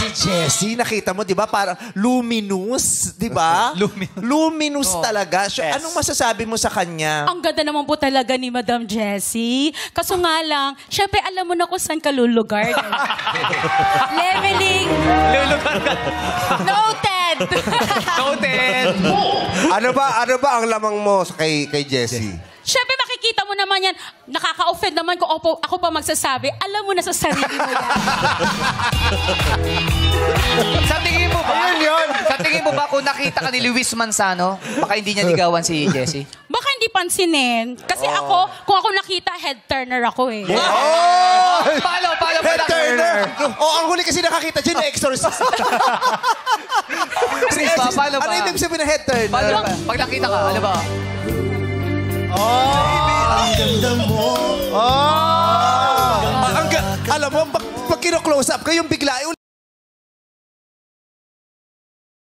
Si Jessie, nakita mo, di ba? Parang luminous, di ba? Luminous talaga. Yes. Anong masasabi mo sa kanya? Ang ganda naman po talaga ni Madam Jessie. Kaso nga lang, syempre alam mo na kung saan ka lulugar. Leveling. Lulugar ka. Noted. Noted. Ano ba ang lamang mo kay Jessie? Syempre makikita mo naman yan. Nakaka-offend naman kung ako pa magsasabi. Alam mo na sa sarili mo yan. Sa tingin mo ba? Ayun yun. Sa tingin mo ba kung nakita ka ni Luis Manzano, baka hindi niya ligawan si Jessie? Baka hindi pansinin. Kasi ako, kung ako nakita, head turner ako eh. Paano Head turner! Ang huli kasi nakakita dyan, exorcist. Paano ba? Ano ibig sabihin ng head turner? Paano ba? Pag nakita ka, ano ba? Ang ganda mo. Alam mo, pag kino-close up ka, yung bigla,